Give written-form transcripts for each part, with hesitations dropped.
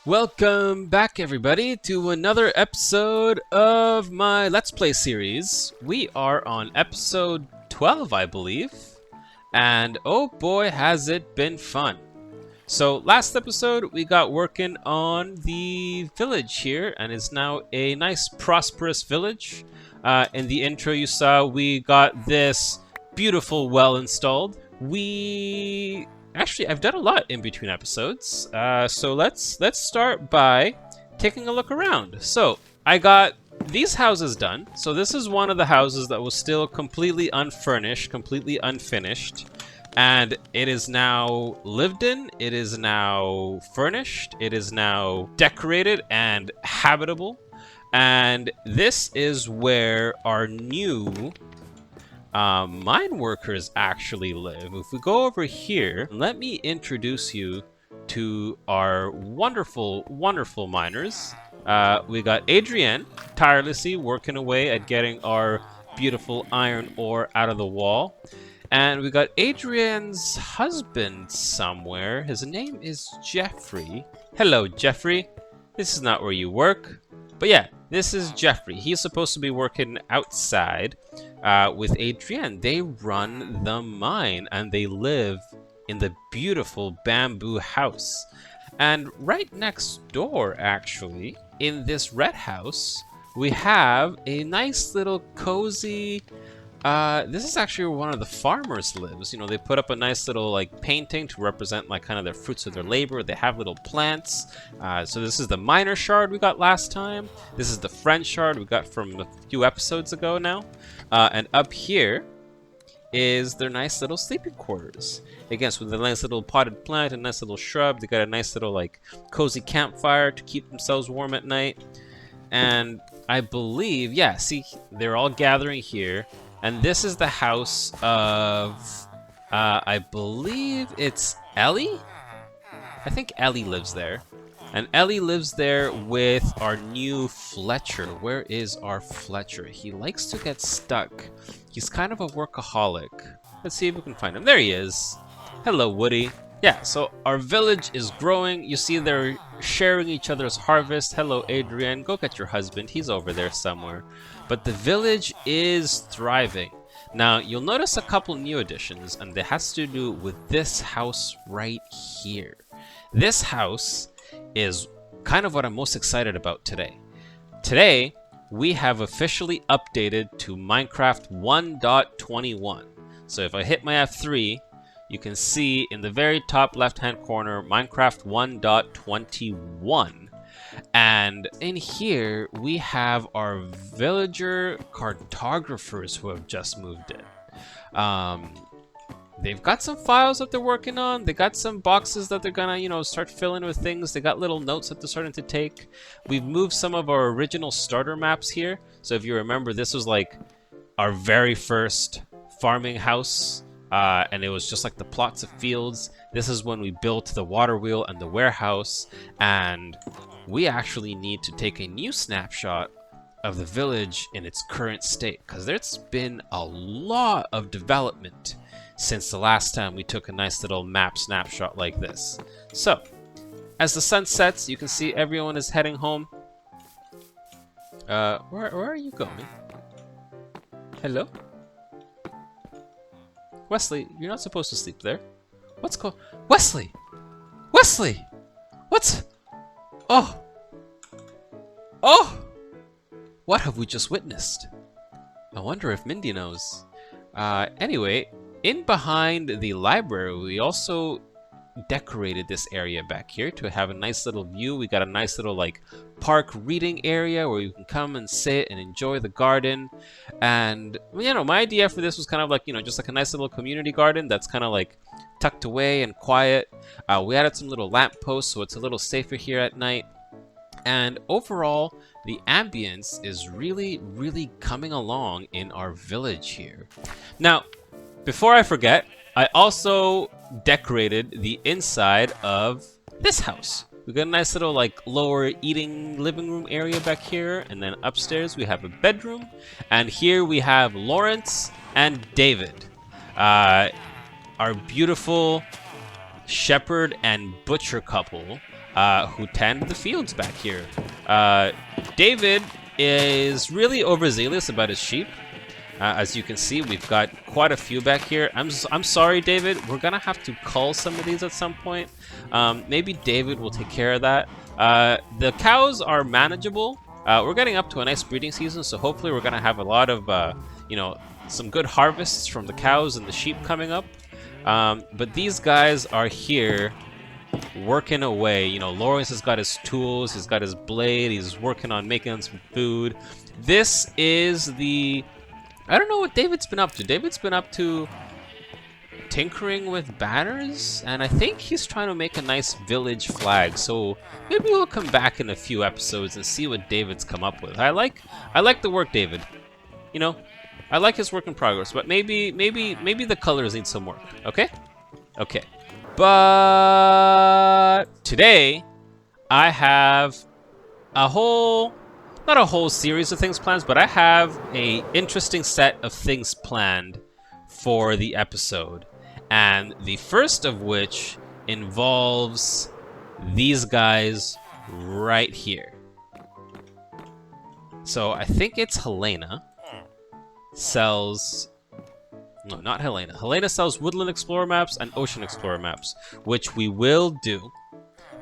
Welcome back, everybody, to another episode of my Let's Play series. We are on episode 12, I believe, and oh boy, has it been fun. So last episode, we got working on the village here, and it's now a nice, prosperous village. In the intro you saw, we got this beautiful well installed. Actually, I've done a lot in between episodes, so let's start by taking a look around. So I got these houses done. So this is one of the houses that was still completely unfurnished, completely unfinished, and it is now lived in. It is now furnished. It is now decorated and habitable. And this is where our new mine workers actually live. If we go over here, let me introduce you to our wonderful, wonderful miners. We got Adrienne tirelessly working away at getting our beautiful iron ore out of the wall. And we got Adrienne's husband somewhere. His name is Jeffrey. Hello, Jeffrey. This is not where you work. But yeah, this is Jeffrey. He's supposed to be working outside with Adrienne. They run the mine and they live in the beautiful bamboo house. And right next door, actually, in this red house, we have a nice little cozy... this is actually where one of the farmers lives. You know, they put up a nice little like painting to represent like kind of the fruits of their labor. They have little plants. So this is the miner shard we got last time. This is the friend shard we got from a few episodes ago now. And up here is their nice little sleeping quarters. Again, so with a nice little potted plant, a nice little shrub. They got a nice little like cozy campfire to keep themselves warm at night. And I believe, yeah, see, they're all gathering here. And this is the house of, I believe it's Ellie? I think Ellie lives there. And Ellie lives there with our new Fletcher. Where is our Fletcher? He likes to get stuck. He's kind of a workaholic. Let's see if we can find him. There he is. Hello, Woody. Yeah, so our village is growing. You see they're sharing each other's harvest. Hello, Adrienne. Go get your husband. He's over there somewhere. But the village is thriving. Now, you'll notice a couple new additions, and it has to do with this house right here. This house is kind of what I'm most excited about today. Today, we have officially updated to Minecraft 1.21. So if I hit my F3, you can see in the very top left-hand corner, Minecraft 1.21. And in here, we have our villager cartographers who have just moved in. They've got some files that they're working on. They got some boxes that they're gonna, you know, start filling with things. They got little notes that they're starting to take. We've moved some of our original starter maps here. So if you remember, this was like our very first farming house. And it was just like the plots of fields. This is when we built the water wheel and the warehouse. And we actually need to take a new snapshot of the village in its current state, because there's been a lot of development since the last time we took a nice little map snapshot like this. So, as the sun sets, you can see everyone is heading home. Where are you going? Hello? Wesley, you're not supposed to sleep there. What's going... Wesley! Wesley! What's... Oh! Oh! What have we just witnessed? I wonder if Mindy knows. Anyway, in behind the library, we also decorated this area back here to have a nice little view. We got a nice little like park reading area where you can come and sit and enjoy the garden. And you know, my idea for this was kind of like, you know, just like a nice little community garden that's kind of like tucked away and quiet. We added some little lamp posts so it's a little safer here at night. And overall, the ambience is really, really coming along in our village here. Now, before I forget, I also decorated the inside of this house. We got a nice little like lower eating living room area back here, and then upstairs we have a bedroom, and here we have Lawrence and David, our beautiful shepherd and butcher couple. who tend the fields back here. David is really overzealous about his sheep. As you can see, we've got quite a few back here. I'm sorry, David. We're gonna have to cull some of these at some point. Maybe David will take care of that. The cows are manageable. We're getting up to a nice breeding season, so hopefully we're gonna have a lot of, some good harvests from the cows and the sheep coming up. But these guys are here working away. Lawrence has got his tools, he's got his blade, he's working on making some food. This is the... I don't know what David's been up to. David's been up to tinkering with banners, and I think he's trying to make a nice village flag. So maybe we'll come back in a few episodes and see what David's come up with. I like the work, David. I like his work in progress, but maybe the colors need some work. Okay? Okay. But today I have not a whole series of things planned, but I have a interesting set of things planned for the episode. And the first of which involves these guys right here. So I think it's Helena sells... No, not Helena. Helena sells Woodland Explorer maps and Ocean Explorer maps, which we will do,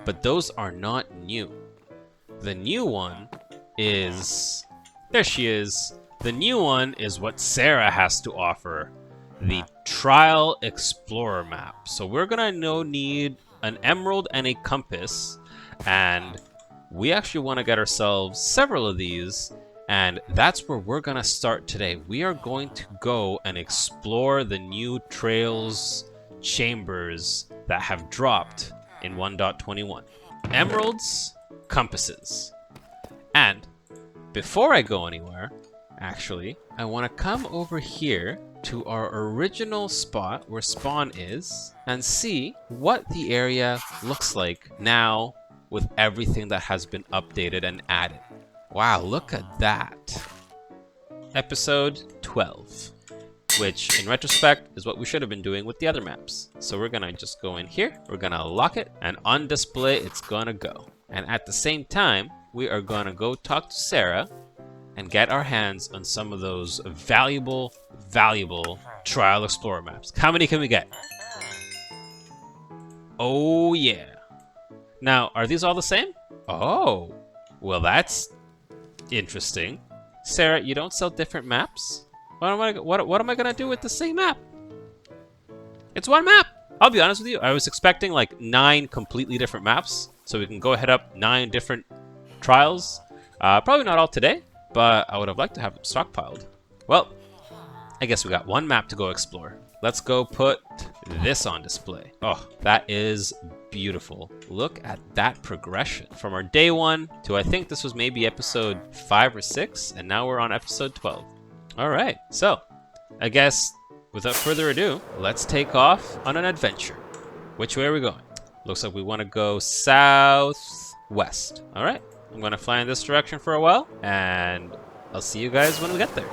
but those are not new. The new one is... There she is. The new one is what Sarah has to offer. The Trial Explorer map. So we're gonna need an emerald and a compass, and we actually want to get ourselves several of these, and that's where we're gonna start today. We are going to go and explore the new trails chambers that have dropped in 1.21. Emeralds, compasses. And before I go anywhere, actually, I want to come over here to our original spot where spawn is and see what the area looks like now with everything that has been updated and added. Wow, look at that. Episode 12, which in retrospect is what we should have been doing with the other maps. So we're gonna just go in here, we're gonna lock it, and on display it's gonna go. And at the same time, we are gonna go talk to Sarah and get our hands on some of those valuable Trial Explorer maps. How many can we get? Oh yeah. Now, are these all the same? Oh, well that's interesting. Sarah, you don't sell different maps? What am I gonna do with the same map? It's one map. I'll be honest with you, I was expecting like 9 completely different maps, so we can go head up 9 different trials. Probably not all today, but I would have liked to have them stockpiled. Well, I guess we got one map to go explore. Let's go put this on display. Oh, that is beautiful. Look at that progression from our day 1 to I think this was maybe episode 5 or 6, and now we're on episode 12. All right, so I guess without further ado, let's take off on an adventure. Which way are we going? Looks like we want to go southwest. All right, I'm going to fly in this direction for a while, and I'll see you guys when we get there.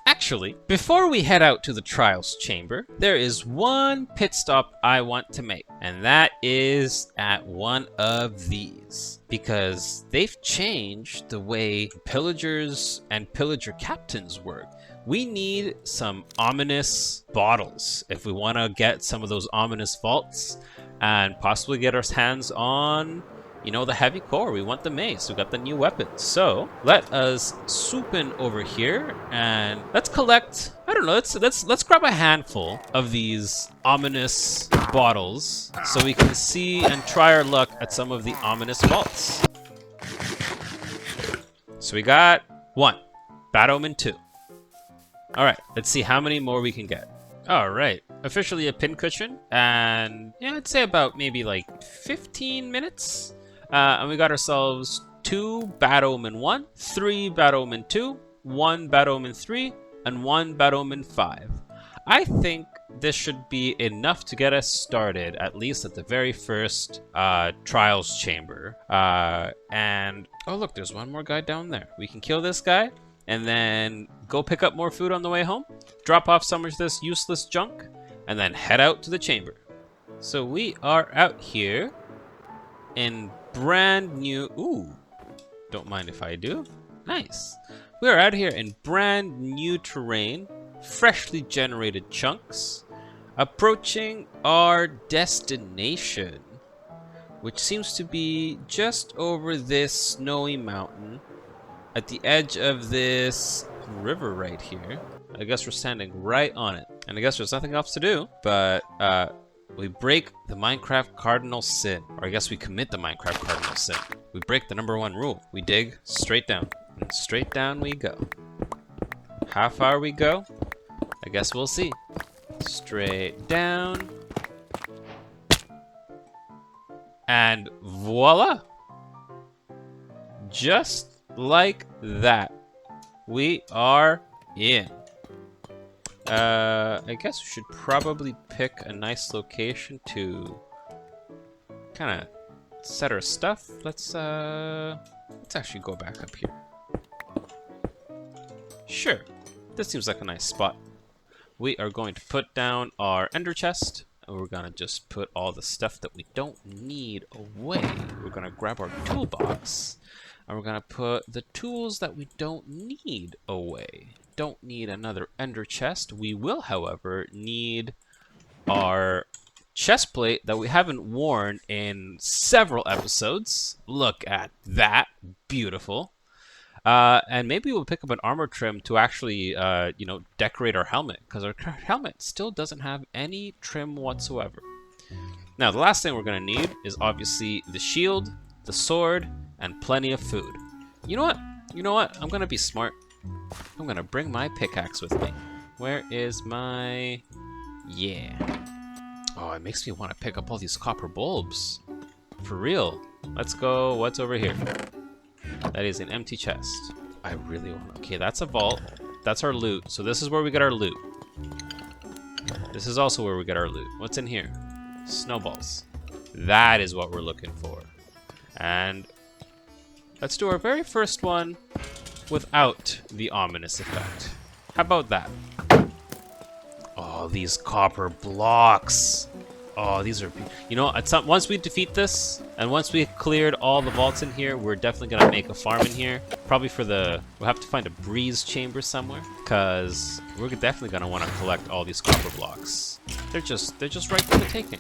Actually, before we head out to the Trials Chamber, there is one pit stop I want to make, and that is at one of these. Because they've changed the way pillagers and pillager captains work. We need some ominous bottles if we want to get some of those ominous vaults and possibly get our hands on, you know, the heavy core. We want the mace. We got the new weapons. So let us swoop in over here and let's collect. I don't know. Let's grab a handful of these ominous bottles so we can see and try our luck at some of the ominous vaults. So we got 1, Bad Omen 2. All right, let's see how many more we can get. All right, officially a pincushion, and yeah, I'd say about maybe like 15 minutes. And we got ourselves 2 Bad Omen 1, 3 Bad Omen 2, 1 Bad Omen 3, and 1 Bad Omen 5. I think this should be enough to get us started, at least at the very first Trials Chamber. And, oh look, there's one more guy down there. We can kill this guy, and then go pick up more food on the way home, drop off some of this useless junk, and then head out to the chamber. So we are out here in brand new... Ooh, don't mind if I do. Nice. We are out here in brand new terrain, freshly generated chunks, approaching our destination, which seems to be just over this snowy mountain at the edge of this river right here. I guess we're standing right on it. And I guess there's nothing else to do, but we break the Minecraft cardinal sin. Or I guess we commit the Minecraft cardinal sin. We break the #1 rule. We dig straight down. And straight down we go. How far we go? I guess we'll see. Straight down. And voila! Just like that. We are in. I guess we should probably pick a nice location to kind of set our stuff. Let's actually go back up here. Sure, this seems like a nice spot. We are going to put down our ender chest, and we're gonna just put all the stuff that we don't need away. We're gonna grab our toolbox, and we're gonna put the tools that we don't need away. Don't need another ender chest. We will, however, need our chest plate that we haven't worn in several episodes. Look at that. Beautiful. And maybe we'll pick up an armor trim to actually, you know, decorate our helmet, because our helmet still doesn't have any trim whatsoever. Now, the last thing we're going to need is obviously the shield, the sword, and plenty of food. You know what? You know what? I'm going to be smart. I'm going to bring my pickaxe with me. Where is my... Yeah. Oh, it makes me want to pick up all these copper bulbs. For real. Let's go. What's over here? That is an empty chest. I really want... Okay, that's a vault. That's our loot. So this is where we get our loot. This is also where we get our loot. What's in here? Snowballs. That is what we're looking for. And let's do our very first one without the ominous effect. How about that? Oh, these copper blocks. Oh, these are... You know, once we defeat this, and once we cleared all the vaults in here, we're definitely going to make a farm in here. Probably for the... We'll have to find a breeze chamber somewhere, because we're definitely going to want to collect all these copper blocks. They're just right for the taking.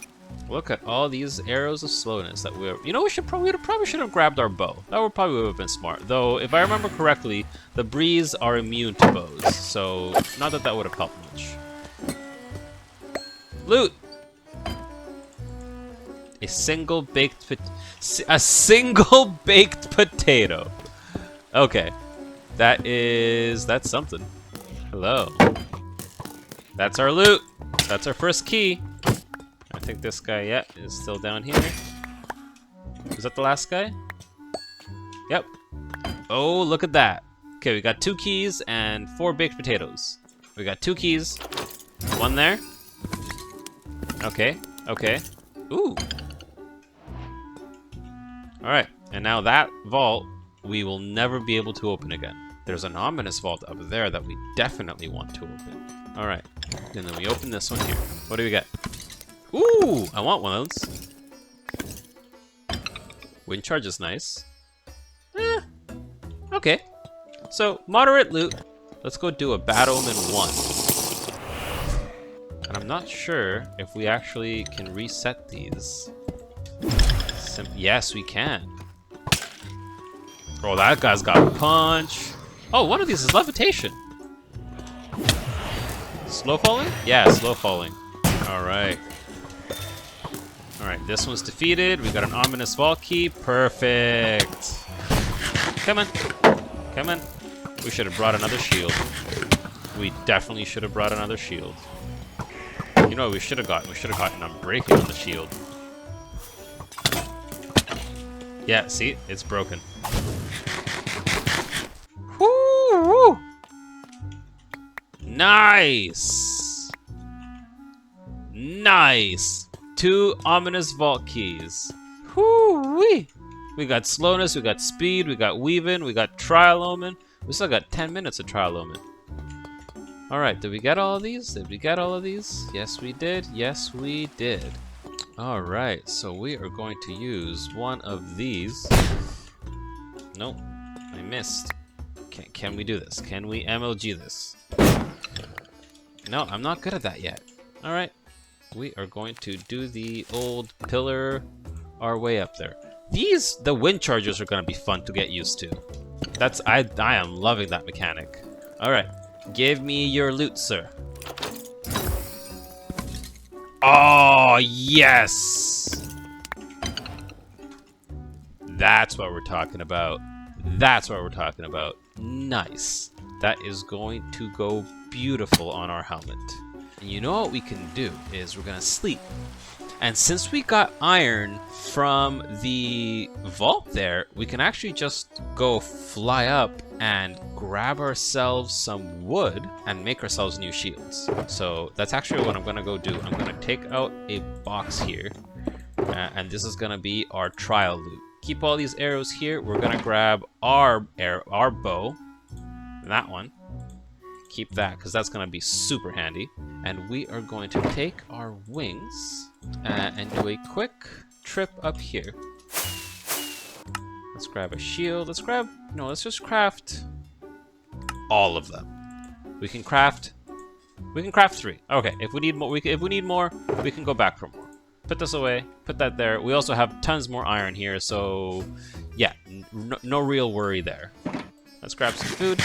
Look at all these arrows of slowness that we're... You know, we probably should have grabbed our bow. That would probably have been smart. Though, if I remember correctly, the breeze are immune to bows, so not that that would have helped much. Loot! A single baked potato. Okay. That's something. Hello. That's our loot. That's our first key. I think this guy, yeah, is still down here. Is that the last guy? Yep. Oh, look at that. Okay, we got 2 keys and 4 baked potatoes. We got 2 keys. 1 there. Okay, okay. Ooh. Alright, and now that vault we will never be able to open again. There's an ominous vault up there that we definitely want to open. Alright, and then we open this one here. What do we get? Ooh, I want one of those. Wind charge is nice. Okay. So, moderate loot. Let's go do a Bad Omen 1. And I'm not sure if we actually can reset these. Yes, we can. Oh, that guy's got a punch. Oh, one of these is levitation. Slow falling? Yeah, slow falling. Alright. Alright, this one's defeated. We got an ominous vault key. Perfect. Come on. Come on. We should have brought another shield. We definitely should have brought another shield. You know what we should have gotten? We should have gotten Unbreaking on the shield. Yeah, see? It's broken. Woo! Nice! Nice! 2 ominous vault keys. Whoo-wee! We got slowness, we got speed, we got weaving, we got trial omen. We still got 10 minutes of trial omen. Alright, did we get all of these? Did we get all of these? Yes, we did. Yes, we did. Alright, so we are going to use one of these. Nope, I missed. Can we do this? Can we MLG this? No, I'm not good at that yet. Alright, we are going to do the old pillar our way up there. The wind chargers are going to be fun to get used to. I am loving that mechanic. Alright, give me your loot, sir. Oh, yes! That's what we're talking about. That's what we're talking about. Nice. That is going to go beautiful on our helmet. And you know what we can do is we're going to sleep. And since we got iron from the vault there, we can actually just go fly up and grab ourselves some wood and make ourselves new shields. So that's actually what I'm going to go do. I'm going to take out a box here, and this is going to be our trial loot. Keep all these arrows here. We're going to grab our bow, that one. Keep that, because that's going to be super handy. And we are going to take our wings and do a quick trip up here. Let's grab a shield. Let's just craft all of them. We can craft 3. Okay, if we need more, we can go back for more. Put this away, put that there. We also have tons more iron here, so yeah, no real worry there. Let's grab some food.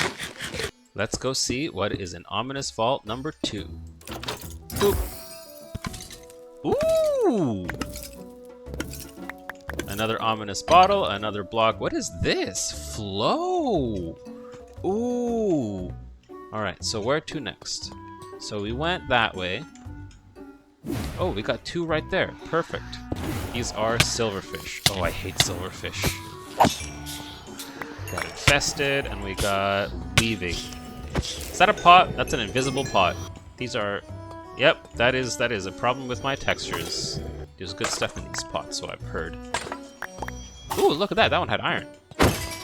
Let's go see what is in ominous vault number 2. Boop. Ooh! Another ominous bottle, another block. What is this? Flow! Ooh! Alright, so where to next? So we went that way. Oh, we got 2 right there. Perfect. These are silverfish. Oh, I hate silverfish. Got infested, and we got weaving. Is that a pot? That's an invisible pot. These are... Yep, that is a problem with my textures. There's good stuff in these pots, so I've heard. Ooh, look at that. That one had iron.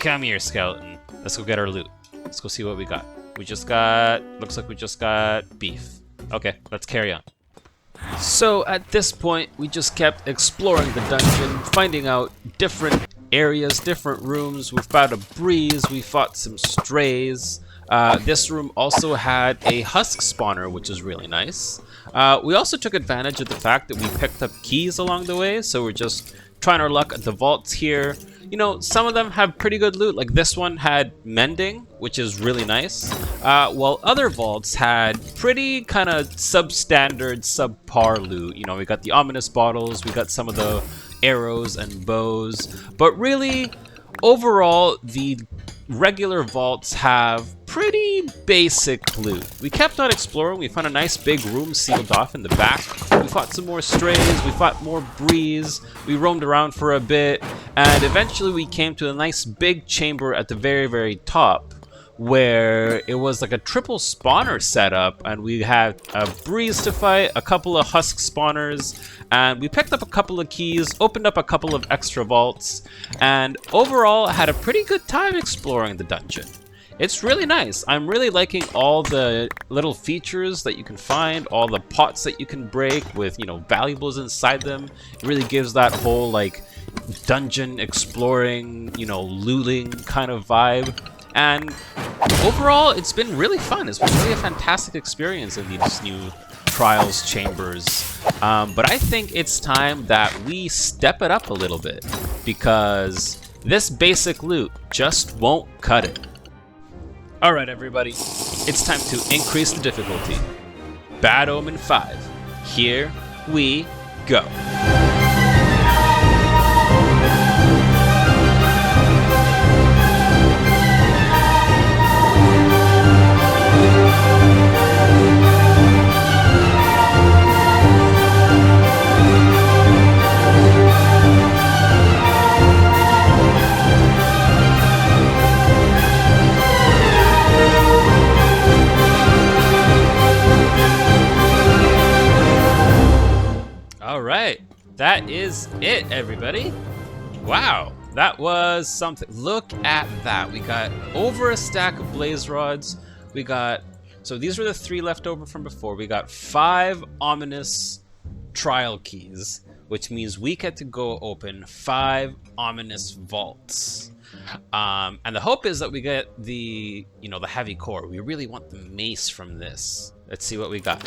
Come here, skeleton. Let's go get our loot. Let's go see what we got. We just got... Looks like we just got beef. Okay, let's carry on. So at this point, we just kept exploring the dungeon, finding out different areas, different rooms. We found a breeze. We fought some strays. This room also had a husk spawner, which is really nice. We also took advantage of the fact that we picked up keys along the way, so we're just trying our luck at the vaults here. You know, some of them have pretty good loot, like this one had mending, which is really nice, while other vaults had pretty kind of substandard, subpar loot. You know, we got the ominous bottles, we got some of the arrows and bows, but really, overall, the regular vaults have pretty basic loot. We kept on exploring. We found a nice big room sealed off in the back. We fought some more strays. We fought more breeze. We roamed around for a bit, and eventually we came to a nice big chamber at the very, very top, where it was like a triple spawner setup, and we had a breeze to fight, a couple of husk spawners, and we picked up a couple of keys, opened up a couple of extra vaults, and overall had a pretty good time exploring the dungeon. It's really nice. I'm really liking all the little features that you can find, all the pots that you can break with, you know, valuables inside them. It really gives that whole, like, dungeon exploring, you know, looting kind of vibe. And overall, it's been really fun. It's been really a fantastic experience in these new Trials chambers. But I think it's time that we step it up a little bit, because this basic loot just won't cut it. Alright everybody, it's time to increase the difficulty. Bad Omen 5. Here we go. Alright, that is it, everybody. Wow, that was something. Look at that. We got over a stack of blaze rods. We got, so these were the 3 left over from before. We got 5 ominous trial keys. which means we get to go open 5 ominous vaults. And the hope is that we get the, the heavy core. We really want the mace from this. Let's see what we got.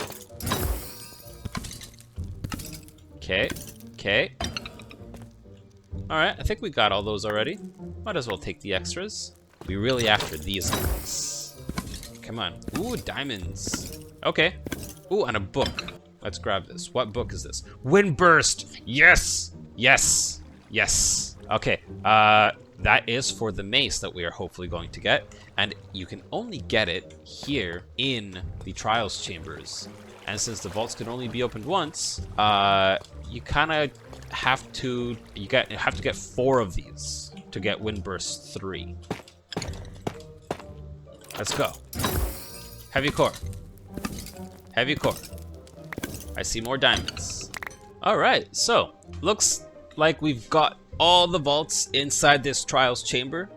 Okay, okay. Alright, I think we got all those already. Might as well take the extras. We really after these guys. Come on. Ooh, diamonds. Okay. Ooh, and a book. Let's grab this. What book is this? Windburst! Yes! Yes! Yes! Okay, that is for the mace that we are hopefully going to get. And you can only get it here in the Trials Chambers. And since the vaults can only be opened once, you kind of have to get 4 of these to get Windburst 3. Let's go. Heavy core. Heavy core. I see more diamonds. All right, so looks like we've got all the vaults inside this Trials Chamber.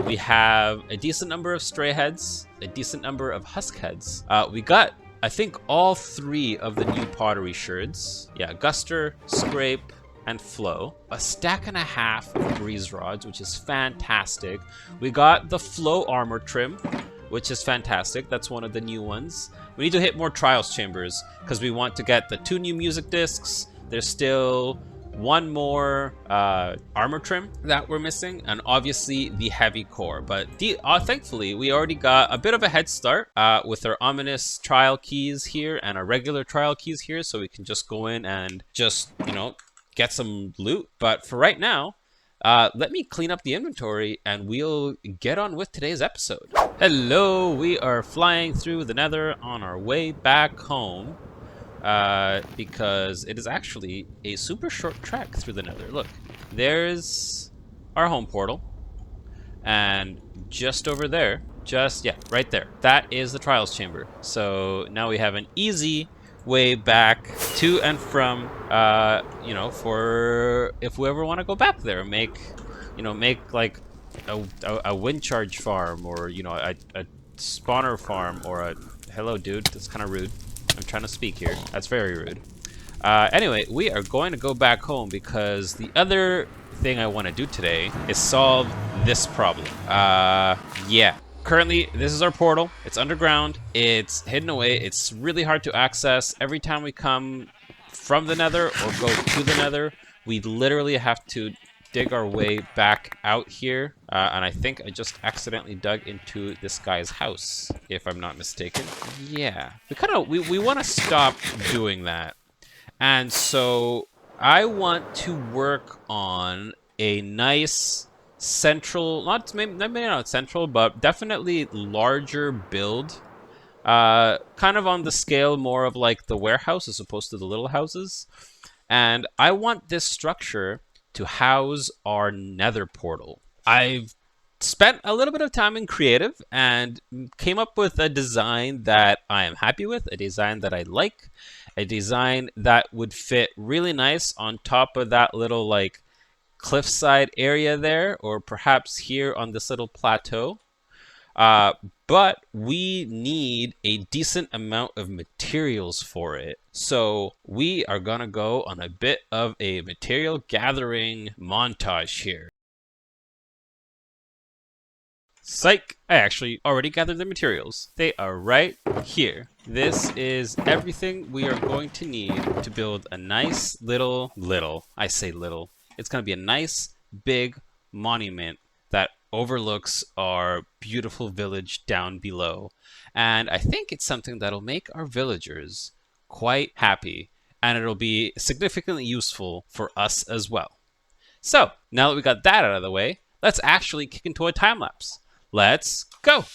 We have a decent number of stray heads, a decent number of husk heads. We got, I think, all 3 of the new pottery sherds. Yeah, Guster, Scrape, and Flow. A stack and a half of grease rods, which is fantastic. We got the Flow armor trim, which is fantastic. That's one of the new ones. We need to hit more Trials Chambers because we want to get the 2 new music discs. There's still 1 more armor trim that we're missing, and obviously the heavy core. But thankfully, we already got a bit of a head start with our ominous trial keys here and our regular trial keys here, so we can just go in and just, get some loot. But for right now, let me clean up the inventory and we'll get on with today's episode. Hello, we are flying through the Nether on our way back home. Because it is actually a super short trek through the Nether. Look, there's our home portal. And just over there, right there, that is the Trials Chamber. So now we have an easy way back to and from, for if we ever want to go back there, make like a wind charge farm, or, a spawner farm, or a, hello dude, that's kind of rude. I'm trying to speak here. That's very rude. Anyway, we are going to go back home because the other thing I want to do today is solve this problem. Yeah. Currently, this is our portal. It's underground. It's hidden away. It's really hard to access. Every time we come from the Nether or go to the Nether, we literally have to dig our way back out here. And I think I just accidentally dug into this guy's house, if I'm not mistaken. Yeah. We want to stop doing that. And so I want to work on a nice central, maybe not central, but definitely larger build. Kind of on the scale more of like the warehouse as opposed to the little houses. And I want this structure to house our Nether portal. I've spent a little bit of time in creative and came up with a design that I am happy with, a design that I like, a design that would fit really nice on top of that little like cliffside area there, or perhaps here on this little plateau. But we need a decent amount of materials for it. So we are gonna go on a bit of a material gathering montage here. Psych! I actually already gathered the materials. They are right here. This is everything we are going to need to build a nice I say little. It's gonna be a nice big monument that overlooks our beautiful village down below. And I think it's something that'll make our villagers quite happy, and it'll be significantly useful for us as well. So, now that we got that out of the way, let's actually kick into a time lapse. Let's go!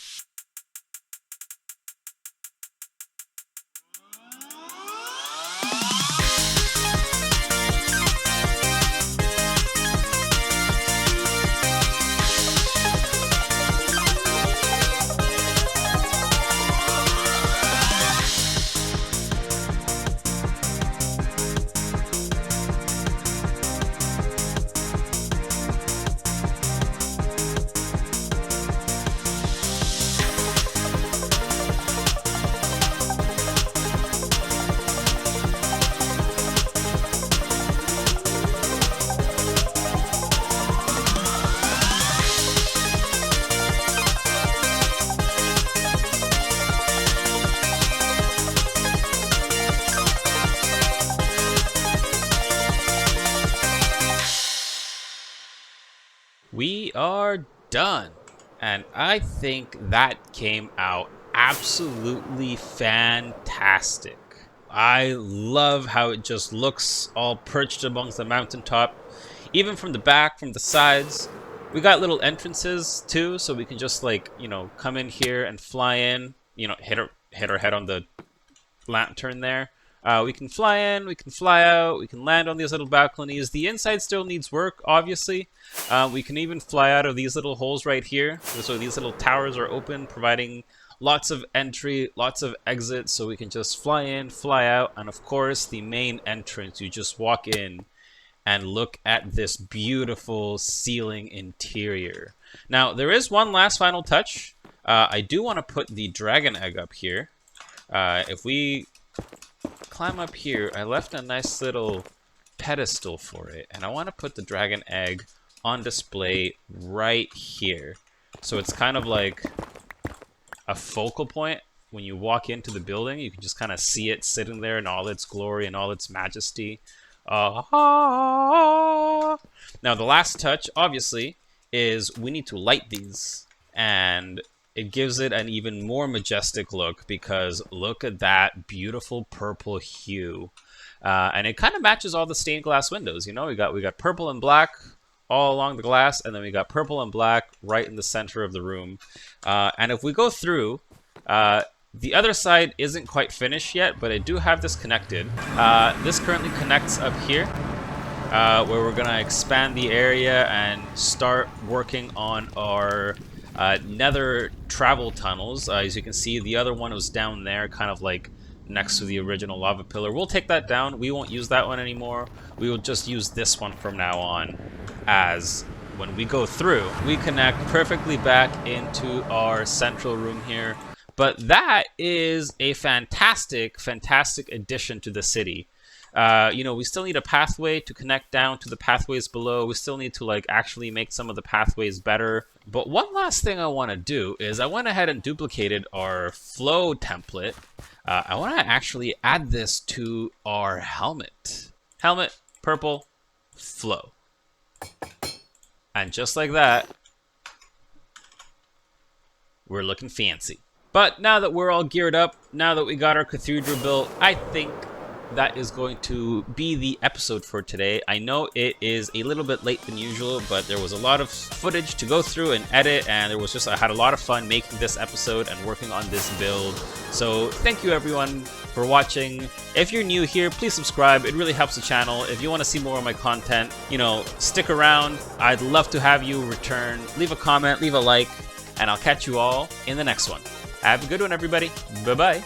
we are done. And I think that came out absolutely fantastic. I love how it just looks all perched amongst the mountaintop. Even from the back, from the sides. We got little entrances too, so we can just like, you know, come in here and fly in. You know, hit our head on the lantern there. We can fly in, we can fly out, we can land on these little balconies. The inside still needs work, obviously. We can even fly out of these little holes right here. So these little towers are open, providing lots of entry, lots of exits, so we can just fly in, fly out, and of course the main entrance. You just walk in and look at this beautiful ceiling interior. Now, there is one last final touch. I do want to put the dragon egg up here. If we climb up here, I left a nice little pedestal for it, and I want to put the dragon egg on display right here. So it's kind of like a focal point. When you walk into the building, you can just kind of see it sitting there in all its glory and all its majesty. Now, the last touch, obviously, is we need to light these. And it gives it an even more majestic look because look at that beautiful purple hue. And it kind of matches all the stained glass windows. You know, we got purple and black all along the glass, and then we got purple and black right in the center of the room. And if we go through, the other side isn't quite finished yet, but I do have this connected. This currently connects up here, where we're gonna expand the area and start working on our nether travel tunnels. As you can see, the other one was down there, kind of like next to the original lava pillar. We'll take that down. We won't use that one anymore. We will just use this one from now on, as when we go through, we connect perfectly back into our central room here. But that is a fantastic, fantastic addition to the city. You know, we still need a pathway to connect down to the pathways below. We still need to like actually make some of the pathways better. But one last thing I want to do is I went ahead and duplicated our flow template. I want to actually add this to our helmet. Helmet, purple, flow. And just like that, we're looking fancy. But now that we're all geared up, now that we got our cathedral built, I think that is going to be the episode for today. I know it is a little bit late than usual, but there was a lot of footage to go through and edit, and I had a lot of fun making this episode and working on this build. So thank you everyone for watching. If you're new here, please subscribe. It really helps the channel. If you want to see more of my content, you know, stick around. I'd love to have you return. Leave a comment, leave a like, and I'll catch you all in the next one. Have a good one, everybody. Bye-bye.